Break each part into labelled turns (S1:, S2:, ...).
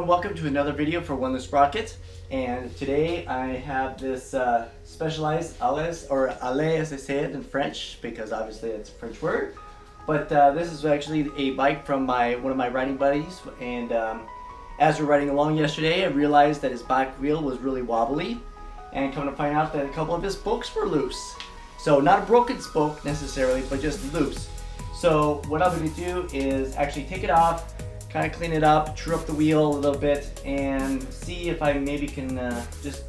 S1: welcome to another video for One Loose Sprocket. And today I have this specialized Alice, or Ale as they say it in French, because obviously it's a French word. But this is actually a bike from one of my riding buddies, and as we're riding along yesterday, I realized that his back wheel was really wobbly, and come to find out that a couple of his spokes were loose. So not a broken spoke necessarily, but just loose. So what I'm going to do is actually take it off, kind of clean it up, true up the wheel a little bit, and see if I maybe can just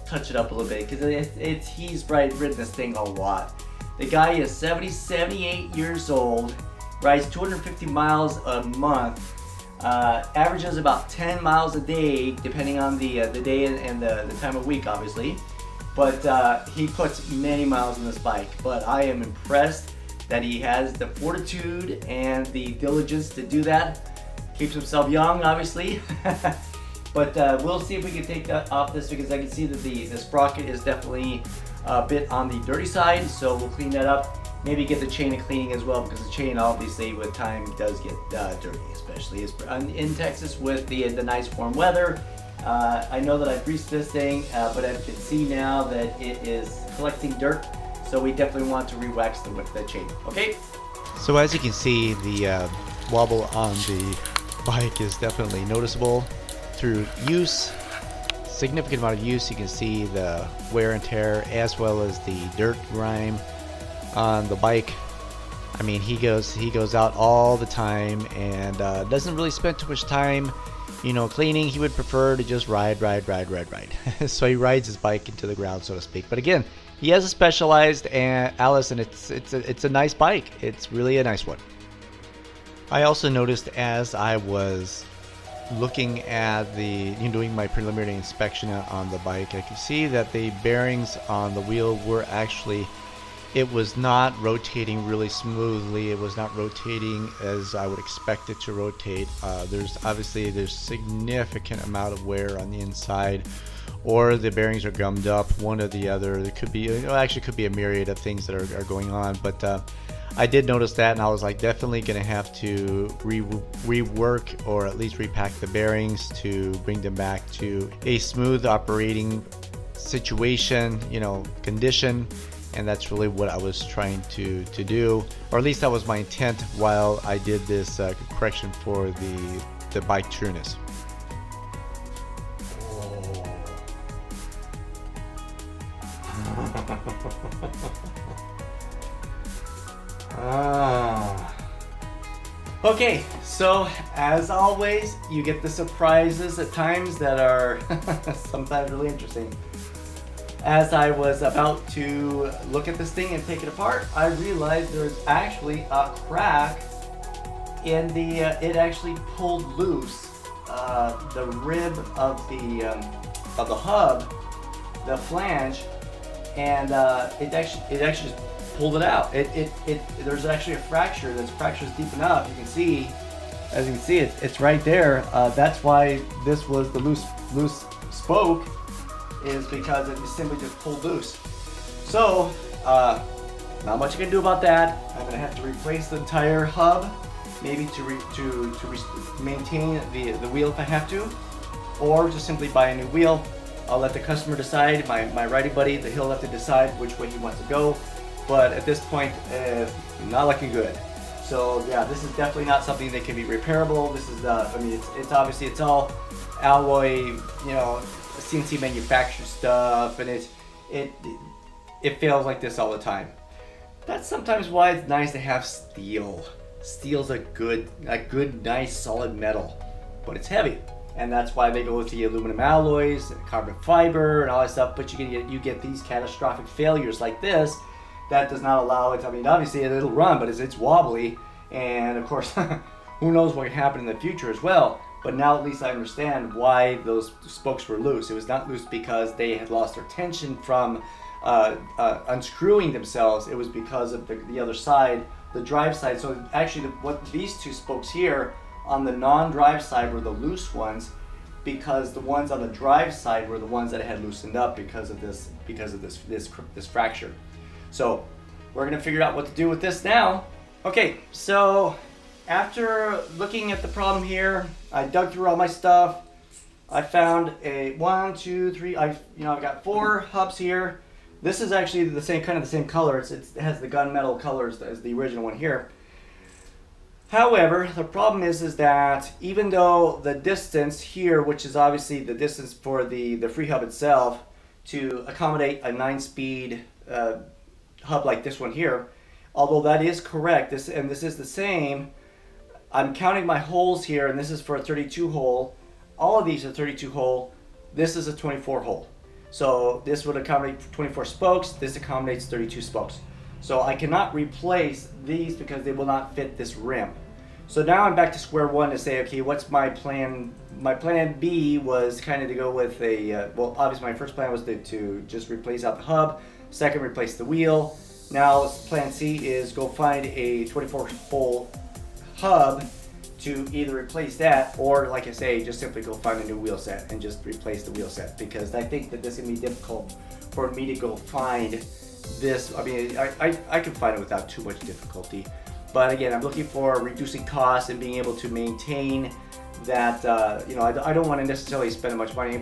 S1: touch it up a little bit, because he's ridden this thing a lot. The guy is 78 years old, rides 250 miles a month, averages about 10 miles a day, depending on the day and the time of week, obviously. But he puts many miles on this bike. But I am impressed that he has the fortitude and the diligence to do that. Keeps himself young, obviously. But we'll see if we can take that off this, because I can see that the sprocket is definitely a bit on the dirty side. So we'll clean that up. Maybe get the chain a cleaning as well, because the chain obviously with time does get dirty, especially in Texas with the nice warm weather. I know that I greased this thing, but I can see now that it is collecting dirt. So we definitely want to re-wax the chain, okay?
S2: So as you can see, the wobble on the bike is definitely noticeable through use. Significant amount of use. You can see the wear and tear as well as the dirt grime on the bike. I mean, he goes out all the time and doesn't really spend too much time, you know, cleaning. He would prefer to just ride. So he rides his bike into the ground, so to speak. But again, he has a specialized Alice, and it's a nice bike. It's really a nice one. I also noticed as I was looking at doing my preliminary inspection on the bike, I could see that the bearings on the wheel were actually, it was not rotating really smoothly. It was not rotating as I would expect it to rotate. There's significant amount of wear on the inside, or the bearings are gummed up, one or the other. There could be, actually could be a myriad of things that are going on, but I did notice that, and I was like, definitely gonna have to rework or at least repack the bearings to bring them back to a smooth operating situation, condition. And that's really what I was trying to do, or at least that was my intent while I did this correction for the bike trueness.
S1: Okay, so as always, you get the surprises at times that are sometimes really interesting. As I was about to look at this thing and take it apart, I realized there's actually a crack in it actually pulled loose the rib of the hub, the flange, and it actually just pulled it out. There's actually a fracture. This fracture is deep enough. You can see, as you can see, it's right there. That's why this was the loose spoke, is because it simply just pulled loose. So not much you can do about that. I'm gonna have to replace the entire hub, maybe to maintain the wheel if I have to, or just simply buy a new wheel. I'll let the customer decide. My riding buddy, he'll have to decide which way he wants to go. But at this point, not looking good. So yeah, this is definitely not something that can be repairable. This is I mean, it's obviously it's all alloy, CNC manufactured stuff, and it fails like this all the time. That's sometimes why it's nice to have steel. Steel's a good, nice, solid metal, but it's heavy, and that's why they go with the aluminum alloys, and carbon fiber, and all that stuff. But you get these catastrophic failures like this. That does not allow it. I mean, obviously it'll run, but it's wobbly, and of course, who knows what can happen in the future as well. But now at least I understand why those spokes were loose. It was not loose because they had lost their tension from unscrewing themselves. It was because of the other side, the drive side. So actually, what these two spokes here on the non-drive side were the loose ones, because the ones on the drive side were the ones that had loosened up because of this fracture. So we're gonna figure out what to do with this now. Okay, so after looking at the problem here, I dug through all my stuff, I found a 1, 2, 3. I've got 4 hubs here. This is actually the same kind of the same color. It has the gunmetal colors as the original one here. However, the problem is that even though the distance here, which is obviously the distance for the Freehub itself, to accommodate a 9-speed hub like this one here, although that is correct, this is the same. I'm counting my holes here, and this is for a 32 hole. All of these are 32 hole. This is a 24 hole. So this would accommodate 24 spokes. This accommodates 32 spokes. So I cannot replace these because they will not fit this rim. So now I'm back to square one to say, okay, what's my plan? My plan B was kind of to go with a, well, obviously my first plan was to just replace out the hub. Second, replace the wheel. Now plan C is go find a 24 hole hub to either replace that, or like I say, just simply go find a new wheel set and just replace the wheel set, because I think that this is going to be difficult for me to go find this. I mean, I can find it without too much difficulty, but again, I'm looking for reducing costs and being able to maintain that. I don't want to necessarily spend much money.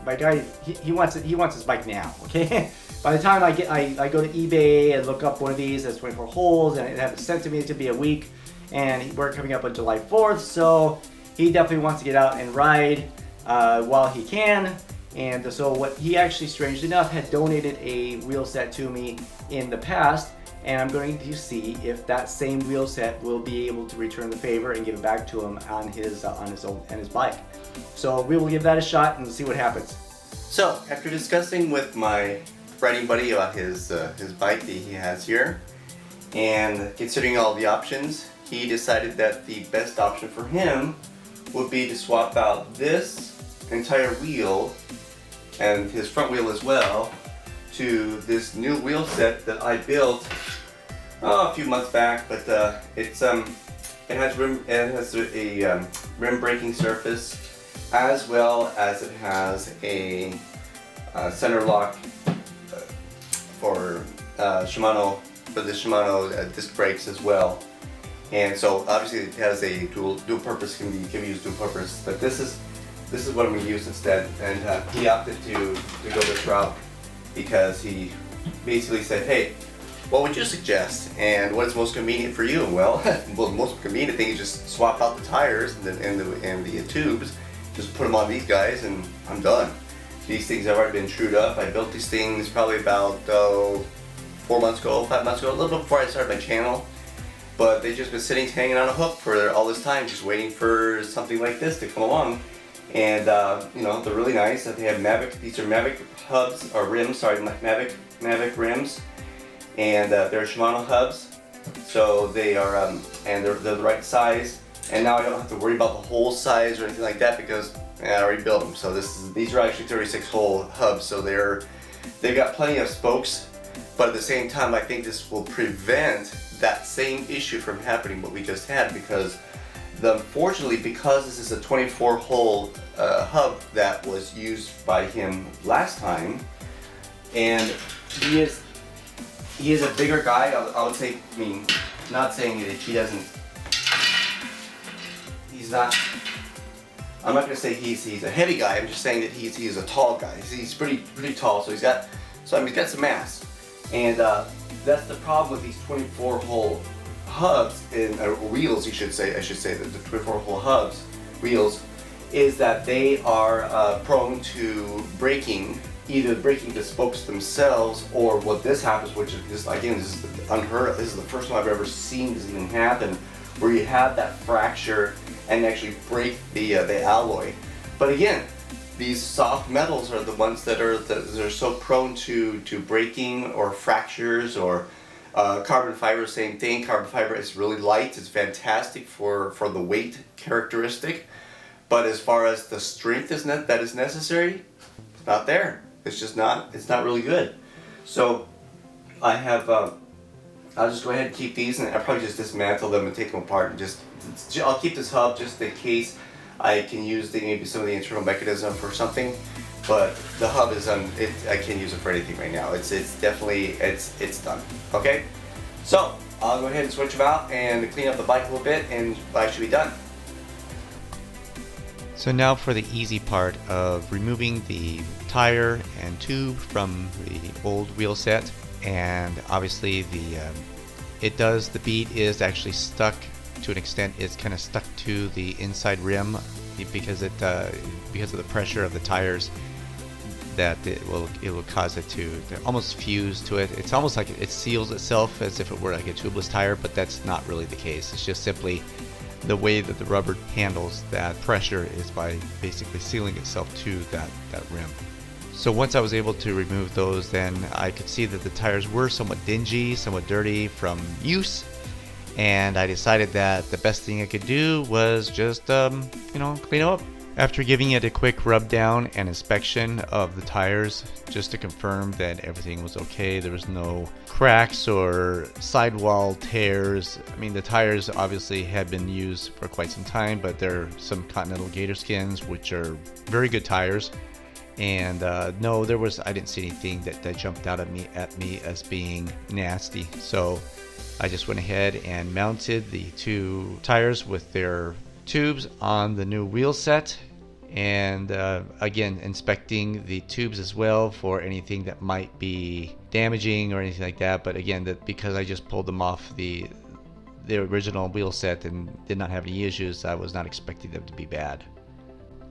S1: My guy, he wants his bike now. Okay. By the time I go to eBay and look up one of these that's 24 holes and have it sent to me, to be a week. And we're coming up on July 4th, so he definitely wants to get out and ride while he can. And so what he actually, strangely enough, had donated a wheel set to me in the past, and I'm going to see if that same wheel set will be able to return the favor and give it back to him on his bike. So we will give that a shot and see what happens.
S3: So after discussing with my riding buddy about his bike that he has here, and considering all the options, he decided that the best option for him would be to swap out this entire wheel and his front wheel as well to this new wheel set that I built a few months back. But it has a rim braking surface, as well as it has a center lock for Shimano disc brakes as well. And so obviously it has a dual purpose, can be used dual purpose, but this is what I'm going to use instead. And he opted to go this route because he basically said, hey, what would you suggest, and what is most convenient for you? Well, the most convenient thing is just swap out the tires and the tubes, just put them on these guys, and I'm done. These things have already been trued up. I built these things probably about 4 months ago, 5 months ago, a little bit before I started my channel. But they've just been sitting, hanging on a hook for all this time, just waiting for something like this to come along. And they're really nice. They have Mavic. These are Mavic hubs or rims. Sorry, Mavic rims, and they're Shimano hubs. So they are, and they're the right size. And now I don't have to worry about the hole size or anything like that because I already built them. So these are actually 36 hole hubs. So they've got plenty of spokes. But at the same time, I think this will prevent that same issue from happening what we just had, because unfortunately, because this is a 24 hole hub that was used by him last time, and he is a bigger guy. I would say, I mean, not saying that he's not, I'm not going to say he's a heavy guy. I'm just saying that he's a tall guy. He's pretty tall, so he's got some mass. And that's the problem with these 24 hole hubs and wheels, I should say that the 24 hole hubs wheels is that they are prone to breaking, either breaking the spokes themselves, or what this happens, which is this is unheard of. This is the first time I've ever seen this even happen, where you have that fracture and actually break the alloy. But again, these soft metals are the ones that are so prone to breaking or fractures, or carbon fiber, same thing. Carbon fiber is really light. It's fantastic for the weight characteristic, but as far as the strength that is necessary, it's not there. It's just not. It's not really good. So I have. I'll just go ahead and keep these, and I'll probably just dismantle them and take them apart, and I'll keep this hub just in case I can use maybe some of the internal mechanism for something, but the hub is I can't use it for anything right now. It's definitely done. Okay, so I'll go ahead and switch them out and clean up the bike a little bit, and I should be done.
S2: So now for the easy part of removing the tire and tube from the old wheel set. And obviously the bead is actually stuck to an extent. It's kind of stuck to the inside rim because of the pressure of the tires, that it will cause it to almost fuse to it. It's almost like it seals itself as if it were like a tubeless tire, but that's not really the case. It's just simply the way that the rubber handles that pressure is by basically sealing itself to that rim. So once I was able to remove those, then I could see that the tires were somewhat dingy, somewhat dirty from use, and I decided that the best thing I could do was just clean them up. After giving it a quick rub down and inspection of the tires just to confirm that everything was okay, there was no cracks or sidewall tears. I mean, the tires obviously had been used for quite some time, but they're some Continental Gator skins, which are very good tires. And no, I didn't see anything that jumped out at me as being nasty. So I just went ahead and mounted the two tires with their tubes on the new wheel set, and again inspecting the tubes as well for anything that might be damaging or anything like that. But again, because I just pulled them off the original wheel set and did not have any issues, I was not expecting them to be bad.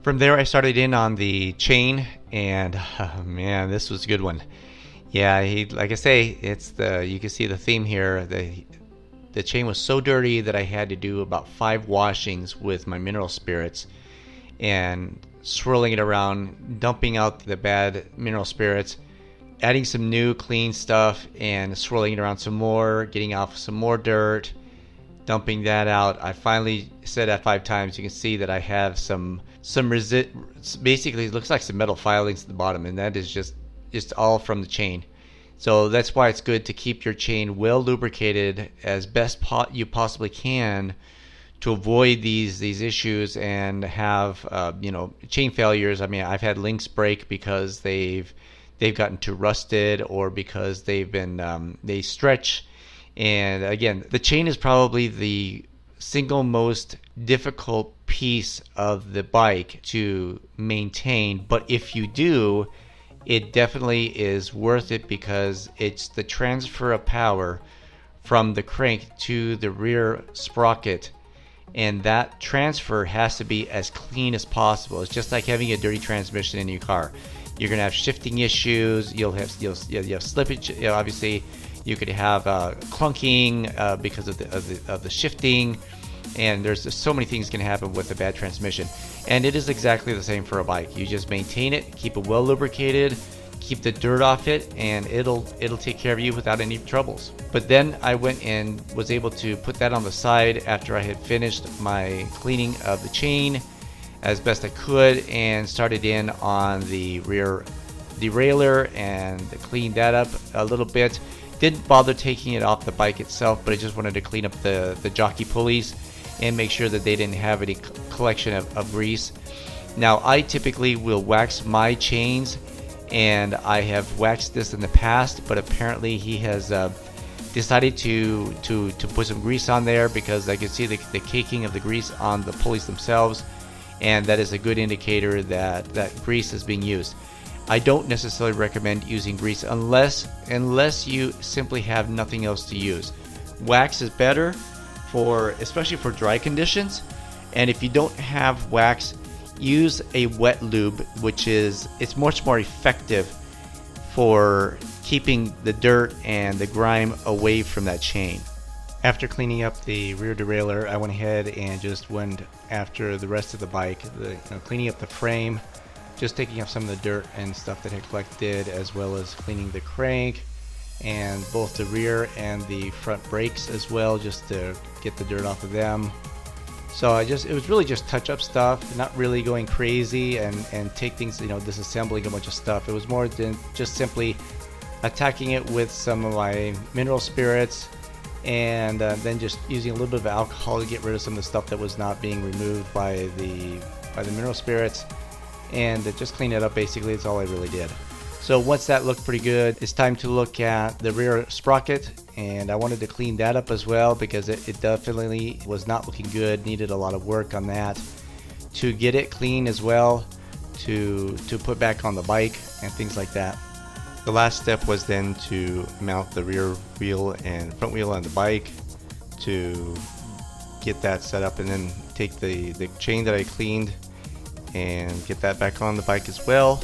S2: From there I started in on the chain, and man, this was a good one. Yeah, like I say, you can see the theme here. The chain was so dirty that I had to do about 5 washings with my mineral spirits and swirling it around, dumping out the bad mineral spirits, adding some new clean stuff and swirling it around some more, getting off some more dirt, dumping that out. I finally said that 5 times. You can see that I have some basically it looks like some metal filings at the bottom, and that is just all from the chain. So that's why it's good to keep your chain well lubricated as best you possibly can to avoid these issues and have chain failures. I mean, I've had links break because they've gotten too rusted, or because they stretch. And again, the chain is probably the single most difficult piece of the bike to maintain, but if you do, it definitely is worth it, because it's the transfer of power from the crank to the rear sprocket, and that transfer has to be as clean as possible. It's just like having a dirty transmission in your car. You're gonna have shifting issues. You'll have slippage. Obviously, you could have clunking because of the shifting, and there's just so many things can happen with a bad transmission. And it is exactly the same for a bike. You just maintain it, keep it well lubricated, keep the dirt off it, and it'll take care of you without any troubles. But then I went and was able to put that on the side after I had finished my cleaning of the chain as best I could, and started in on the rear derailleur and cleaned that up a little bit. Didn't bother taking it off the bike itself, but I just wanted to clean up the jockey pulleys and make sure that they didn't have any collection of grease. Now, I typically will wax my chains, and I have waxed this in the past, but apparently he has decided to put some grease on there, because I can see the caking of the grease on the pulleys themselves, and that is a good indicator that grease is being used. I don't necessarily recommend using grease unless you simply have nothing else to use. Wax is better, especially for dry conditions, and if you don't have wax, use a wet lube, it's much more effective for keeping the dirt and the grime away from that chain. After cleaning up the rear derailleur, I went ahead and just went after the rest of the bike, cleaning up the frame, just taking off some of the dirt and stuff that had collected, as well as cleaning the crank and both the rear and the front brakes as well, just to get the dirt off of them. So it was really just touch-up stuff, not really going crazy and take things, disassembling a bunch of stuff. It was more than just simply attacking it with some of my mineral spirits, and then just using a little bit of alcohol to get rid of some of the stuff that was not being removed by the mineral spirits, and just clean it up. Basically, that's all I really did. So once that looked pretty good, it's time to look at the rear sprocket, and I wanted to clean that up as well, because it definitely was not looking good, needed a lot of work on that to get it clean as well, to put back on the bike and things like that. The last step was then to mount the rear wheel and front wheel on the bike, to get that set up, and then take the chain that I cleaned and get that back on the bike as well,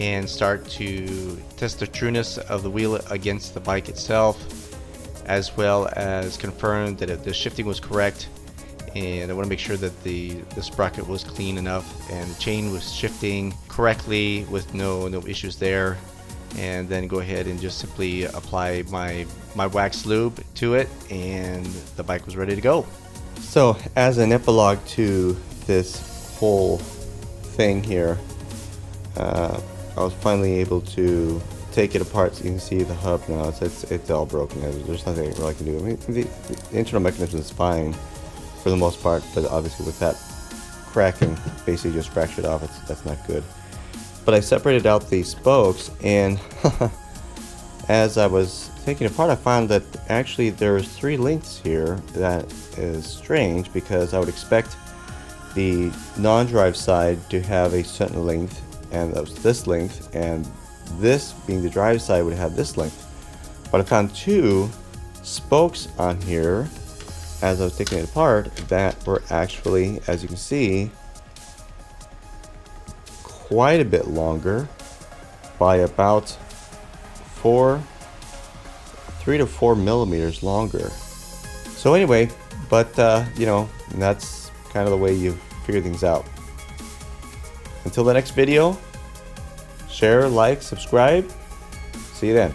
S2: and start to test the trueness of the wheel against the bike itself, as well as confirm that the shifting was correct. And I want to make sure that the sprocket was clean enough and the chain was shifting correctly with no issues there. And then go ahead and just simply apply my wax lube to it, and the bike was ready to go.
S3: So as an epilogue to this whole thing here, I was finally able to take it apart, so you can see the hub now. It's all broken. There's nothing I really can do. I mean, the internal mechanism is fine for the most part, but obviously with that cracking, basically just fractured off. That's not good. But I separated out the spokes, and as I was taking it apart, I found that actually there's 3 lengths here. That is strange, because I would expect the non-drive side to have a certain length, and that was this length, and this being the drive side would have this length. But I found 2 spokes on here as I was taking it apart that were actually, as you can see, quite a bit longer by about 3 to 4 millimeters longer. So anyway, but you know, that's kind of the way you figure things out. Until the next video, share, like, subscribe. See you then.